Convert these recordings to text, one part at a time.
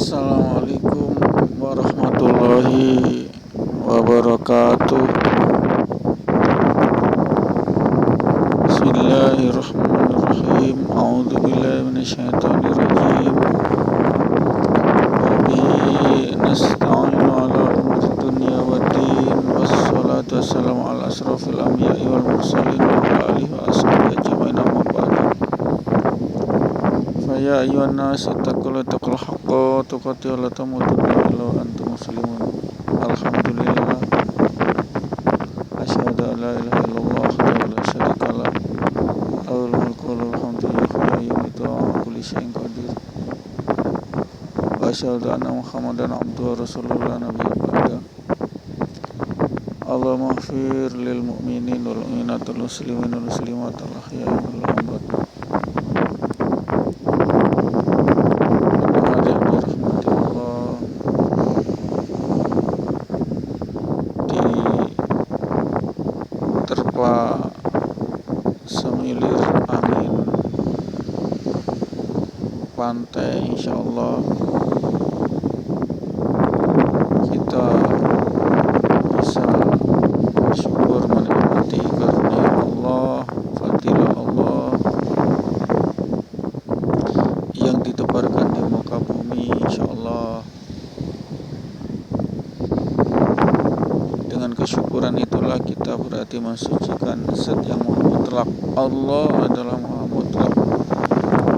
Assalamualaikum warahmatullahi wabarakatuh. Bismillahirrahmanirrahim. A'udzubillahi minasyaitonirrajim. Wa bihi nasta'inu ala umuri dunya waddin. Wassalatu wassalamu ala asrofil anbiya'i wal mursalin wa ala alihi wa ashabihi ajma'in, amma ba'du. Ya ayyuhan nas ittaqullaha haqqa tuqatih wa la tamutunna illa wa antum muslimun. Alhamdulillah, asyhadu an la ilaha illallah wa la syarika lah, lahul mulku wa lahul hamdu yuhyi wa yumiitu wa ala kulli syai'in qadir. Wa asyhadu anna Muhammadan abduhu wa rasuluhu la nabiyya ba'da. Allahumma ighfir lil mu'minin wal mu'minat wal muslimin wal muslimat al ahya'i wal amwat. Semilir angin pantai, insyaallah kita bisa bersyukur menikmati karunia Allah, fadilah Allah yang ditebarkan di muka bumi. Insyaallah dengan kesyukuran itulah kita berarti mensucikan zat yang mutlak. Allah adalah Maha Mutlak,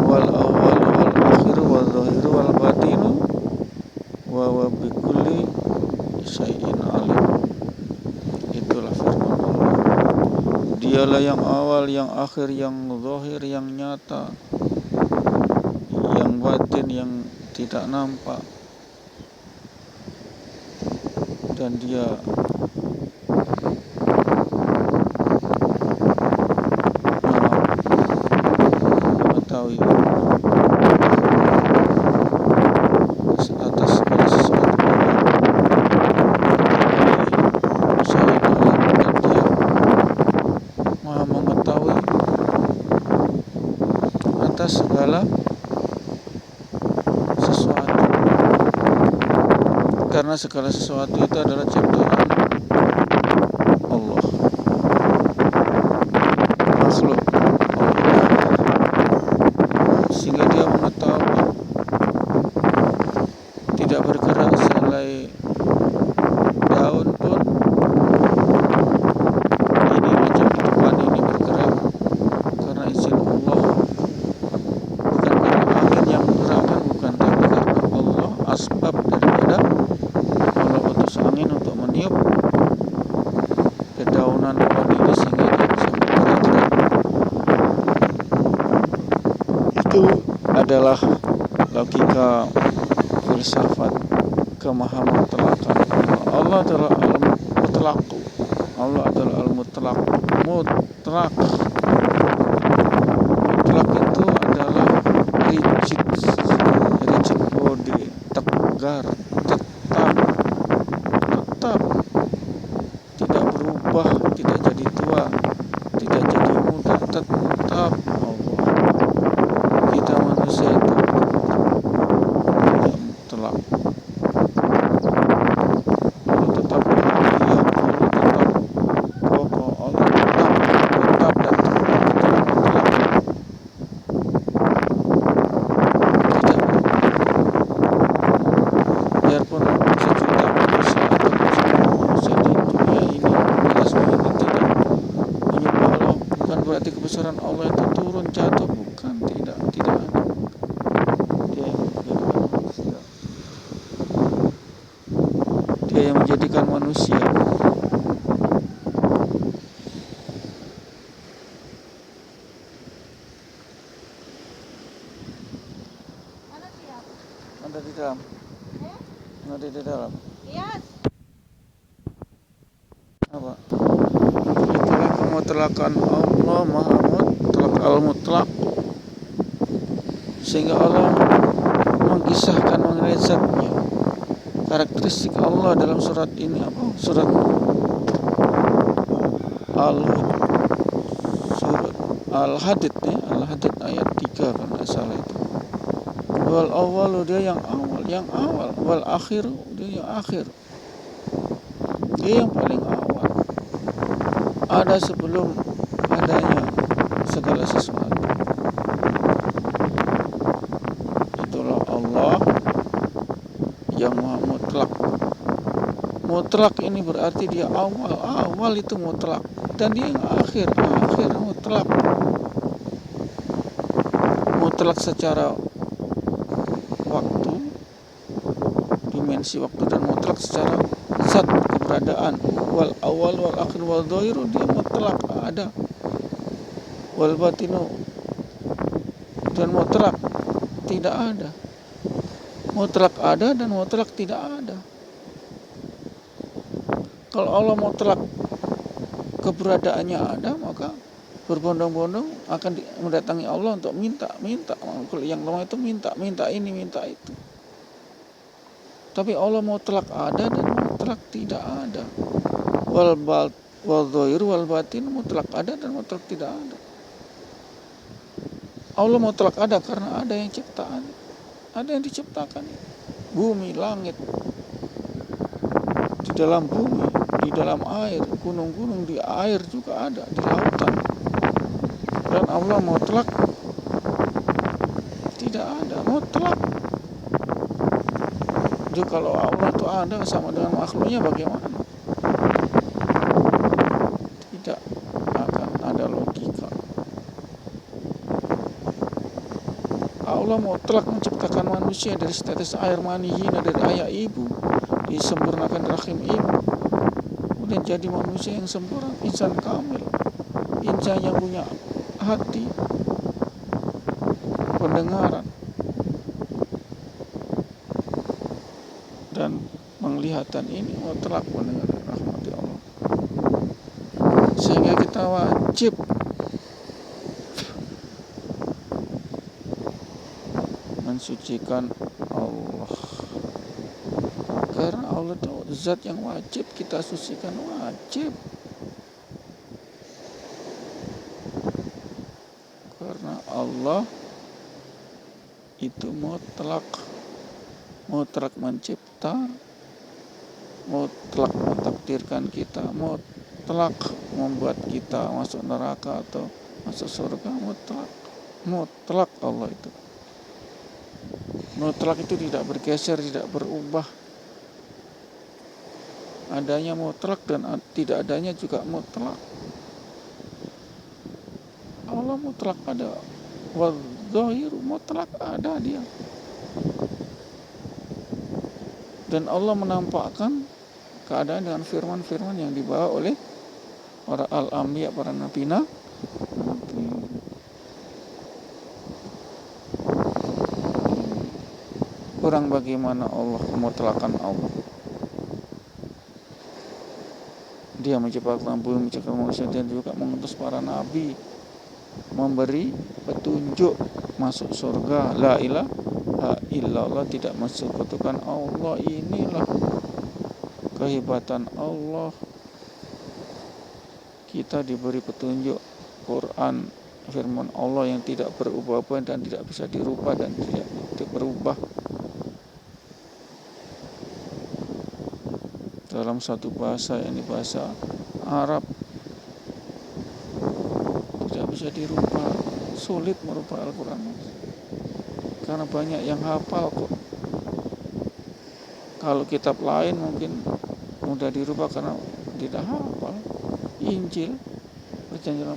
wal awal wal akhir wal zahir wal batin, wa bikulli syai'in alim. Itulah firman Allah. Dialah yang awal, yang akhir, yang zahir, yang nyata, yang batin, yang tidak nampak, dan Dia atas segala sesuatu. Dan Dia Maha mengetahui atas segala sesuatu, karena segala sesuatu itu adalah ciptaan Allah, makhluk, sehingga Dia mengetahui tidak bergerak selai daun pun ini macam di depan ini bergerak karena izin Allah, bukan karena angin yang menggerakkan, bukan, tapi karena Allah, asbab daripada Allah utus angin untuk meniup dedaunan pohon ini sehingga dia bisa bergerak. Itu adalah logika filsafat kemahamutlakan. Allah adalah al-mutlaq. Allah adalah al-mutlaq. Mutlak. Mutlak itu adalah rigid body, tegar, tetap, tidak berubah, tidak jadi tua, tidak jadi muda, tetap Allah. Kita manusia itu mutlak. Allah tetap bahagia, Allah tetap kokoh, Allah tetap dan tetap mutlak. Tidak berubah. Biarpun sejuta manusia atau sejuta manusia di dunia ini, atas bumi ini tidak menyembah Allah, bukan berarti kebesaran Allah itu turun, jatuh, bukan, tidak ada. Dia yang menjadikan manusia. Ada di dalam. Ada di dalam. Yes. Apa? Itulah kemutlakan Allah, Maha Mutlak, al-mutlaq. Sehingga Allah mengisahkan mengenai zatnya, karakteristik Allah dalam surat ini apa? Surat Al-Hadid ya, Al-Hadid ayat 3 kalau tidak salah itu. Wal awwalu, dia yang awal, yang awal, wal akhir, dia yang akhir, dia yang paling awal, ada sebelum adanya segala sesuatu. Itulah Allah yang maha mutlak. Mutlak ini berarti dia awal itu mutlak, dan dia yang akhir mutlak. Mutlak secara waktu, dimensi waktu, dan mutlak secara zat keberadaan. Wal awal wal akhir wal dhahiru, dia mutlak ada. Wal batinu, dan mutlak tidak ada. Mutlak ada dan mutlak tidak ada. Kalau Allah mutlak keberadaannya ada, maka berbondong-bondong akan mendatangi Allah untuk minta. Kalau yang lemah itu minta ini, minta itu. Tapi Allah mutlak ada dan mutlak tidak ada. Wal dhahir wal batin, mutlak ada dan mutlak tidak ada. Allah mutlak ada karena ada yang ciptaan, ada yang diciptakan. Bumi, langit, di dalam bumi, di dalam air, gunung-gunung di air juga ada, di lautan. Dan Allah mutlak tidak ada, mutlak. Jadi kalau Allah itu ada sama dengan makhluknya, bagaimana? Tidak akan ada logika. Allah mutlak menciptakan manusia dari setetes air mani hina dari ayah ibu, disempurnakan rahim ibu, kemudian jadi manusia yang sempurna, insan kamil, insan yang punya hati, pendengaran, dan penglihatan. Ini mutlak mendengar rahmati Allah, sehingga kita wajib mensucikan Allah, karena Allah itu zat yang wajib kita sucikan, wajib. Karena Allah itu mutlak mencipta, mutlak mentakdirkan kita, mutlak membuat kita masuk neraka atau masuk surga, mutlak Allah itu. Mutlak itu tidak bergeser, tidak berubah. Adanya mutlak dan tidak adanya juga mutlak. Allah mutlak ada, wal dhahiru mutlak ada dia. Dan Allah menampakkan keadaan dengan firman-firman yang dibawa oleh para al-anbiya, para nabi. Kurang bagaimana Allah memutlakan Allah. Dia menciptakan bumi, menciptakan manusia, dan juga mengutus para nabi, memberi petunjuk masuk surga. La ilaha illallah, tidak mensekutukan Allah. Inilah kehebatan Allah. Kita diberi petunjuk Quran, firman Allah yang tidak berubah-ubah dan tidak bisa dirubah dan tidak berubah. Dalam satu bahasa, yakni bahasa Arab, tidak bisa dirubah, sulit merubah Al-Quran, karena banyak yang hafal kok. Kalau kitab lain mungkin mudah dirubah karena tidak hafal. Injil, perjanjian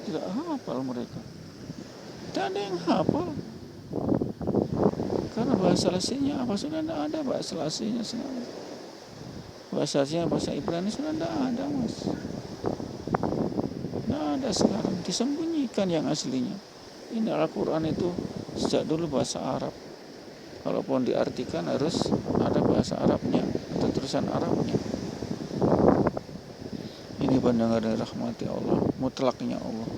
tidak hafal mereka, tidak ada yang hafal, karena bahasa aslinya apa sudah tidak ada, bahasa aslinya sekarang. Bahasa Ibrani sudah tidak ada, mas. Tidak ada sekarang, disembunyikan yang aslinya. Ini Al-Quran itu sejak dulu bahasa Arab. Kalaupun diartikan harus ada bahasa Arabnya atau tulisan Arabnya. Ini pendengar dari rahmati Allah, mutlaknya Allah.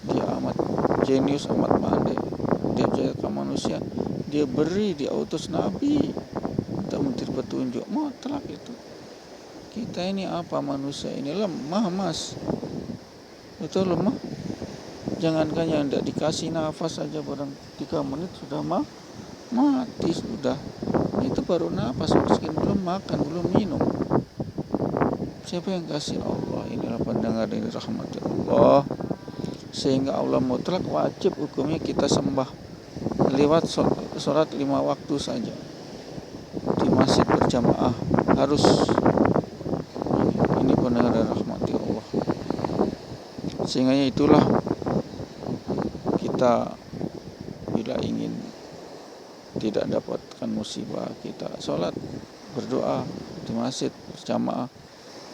Dia amat jenius, amat pandai. Dia menciptakan manusia, dia beri, dia utus nabi untuk memberi petunjuk, mutlak itu. Kita ini apa, manusia ini lemah, mas. Betul, lemah. Jangankan yang tidak dikasih nafas saja, barang 3 menit sudah mati sudah. Itu baru napas, miskin, belum makan, belum minum. Siapa yang kasih? Allah. Inilah pendengar dari rahmat Allah. Sehingga Allah mutlak, wajib hukumnya kita sembah lewat sholat 5 waktu saja di masjid berjamaah harus. Ini pendengar dari rahmat Allah. Sehingga itulah kita bila ingin tidak dapatkan musibah, kita sholat berdoa di masjid berjamaah.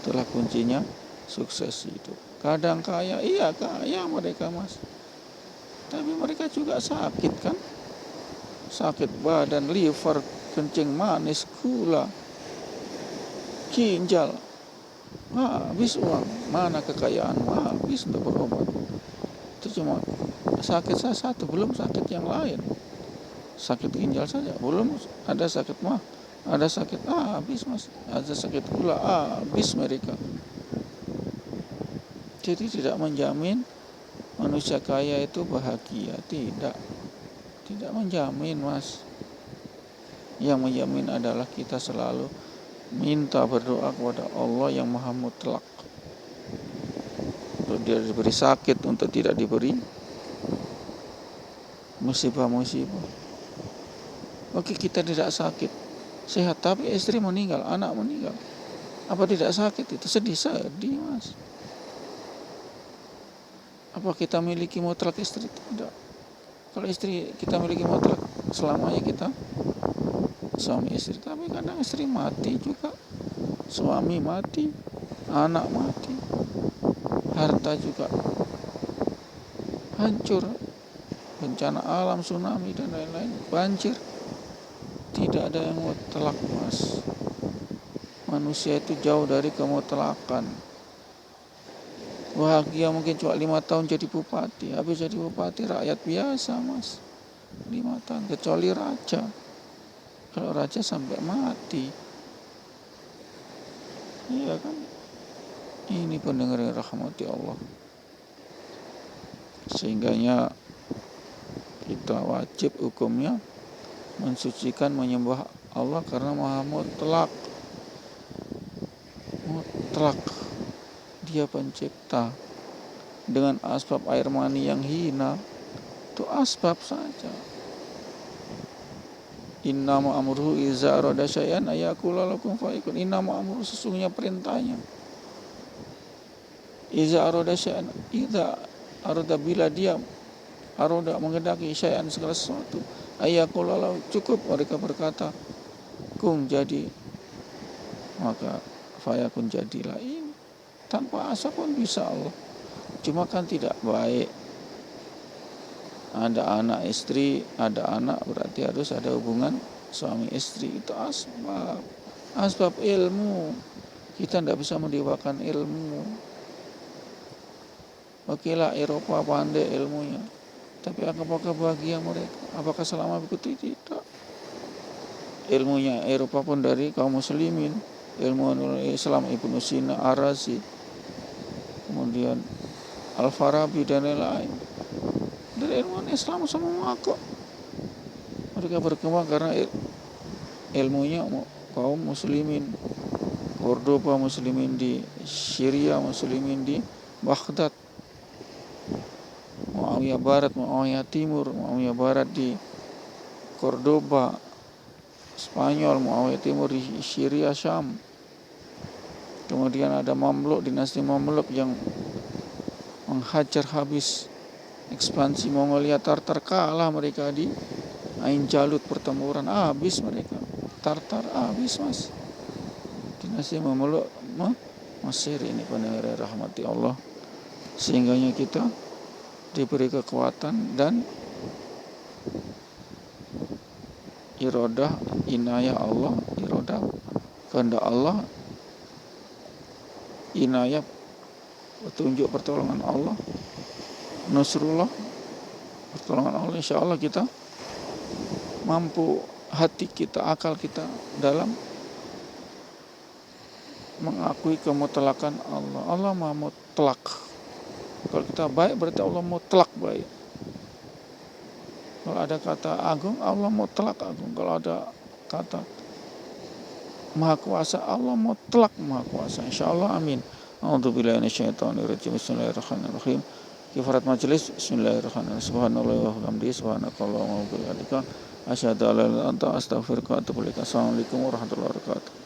Itulah kuncinya sukses itu. Kadang kaya, iya kaya mereka mas, tapi mereka juga sakit kan, sakit badan, liver, kencing manis, gula, ginjal, habis uang. Mana kekayaan, habis untuk berobat. Itu cuma sakit satu, belum sakit yang lain. Sakit ginjal saja, belum ada sakit mah, ada sakit habis mas, ada sakit gula habis mereka. Jadi tidak menjamin manusia kaya itu bahagia, tidak menjamin mas. Yang menjamin adalah kita selalu minta berdoa kepada Allah yang Maha Mutlak. Untuk dia diberi sakit, untuk tidak diberi musibah-musibah. Oke, kita tidak sakit, sehat, tapi istri meninggal, anak meninggal. Apa tidak sakit itu? Sedih mas. Apa kita miliki mutlak istri? Tidak. Kalau istri kita miliki mutlak, selamanya kita suami istri. Tapi kadang istri mati juga, suami mati, anak mati, harta juga hancur, bencana alam, tsunami dan lain-lain, banjir. Tidak ada yang mutlak mas. Manusia itu jauh dari kemutlakan. Bahagia mungkin cuma 5 tahun jadi bupati. Habis jadi bupati rakyat biasa mas, 5 tahun. Kecuali raja. Kalau raja sampai mati. Iya kan. Ini pendengar yang rahmati Allah. Sehingganya kita wajib hukumnya mensucikan, menyembah Allah karena Maha Mutlak. Mutlak. Dia pencipta. Dengan asbab air mani yang hina, itu asbab saja. Innama amruhu iza arada syai'an ayaqula lakum fayakun. Innama amruhu, sesungguhnya perintahnya. Iza arada syai'an, iza arada, bila dia arada mengendaki syai'an, segala sesuatu, ayaqula lahu, cukup mereka berkata kun, jadi, maka fayakun, jadilah. Ini tanpa asa pun bisa Allah. Cuma kan tidak baik. Ada anak istri, ada anak, berarti harus ada hubungan suami istri. Itu asbab ilmu. Kita tidak bisa mendewakan ilmu. Okelah Eropa pandai ilmunya, tapi apakah bahagia mereka? Apakah selama begitu? Tidak. Ilmunya Eropa pun dari kaum muslimin, ilmu Islam, Ibnu Sina, Ar-Razi, kemudian Al-Farabi dan lain-lain. Dari ilmu Islam semua kok. Mereka berkembang karena ilmunya kaum muslimin. Cordoba muslimin di Syria, muslimin di Baghdad, Muawiyah Barat, Muawiyah Timur, Muawiyah Barat di Cordoba, Spanyol, Muawiyah Timur di Syria, Syam. Kemudian ada Mamluk, dinasti Mamluk yang menghajar habis ekspansi Mongolia Tartar, kalah mereka di Ain Jalut, pertempuran, habis mereka. Tartar habis mas. Dinasti Mamluk Mesir. Ini pendengar rahmati Allah. Sehingganya kita diberi kekuatan dan iradah, inayah Allah, iradah kehendak Allah, inayah petunjuk pertolongan Allah, Nasrullah, pertolongan Allah. Insya Allah kita mampu, hati kita, akal kita dalam mengakui kemutlakan Allah. Allah Maha Mutlak. Kalau kita baik berarti Allah mutlak baik. Kalau ada kata agung, Allah mutlak agung. Kalau ada kata maha kuasa, Allah mutlak maha kuasa. Insyaallah, amin. A'udzubillahi minasyaitonirrajim. Bismillahirrahmanirrahim. Kifarat majelis. Bismillahirrahmanirrahim. Subhanallah wa bihamdihi, subhanakallahumma wa bihamdika, asyhadu an la ilaha illa anta, astaghfiruka wa atubu ilaik. Assalamualaikum warahmatullahi wabarakatuh.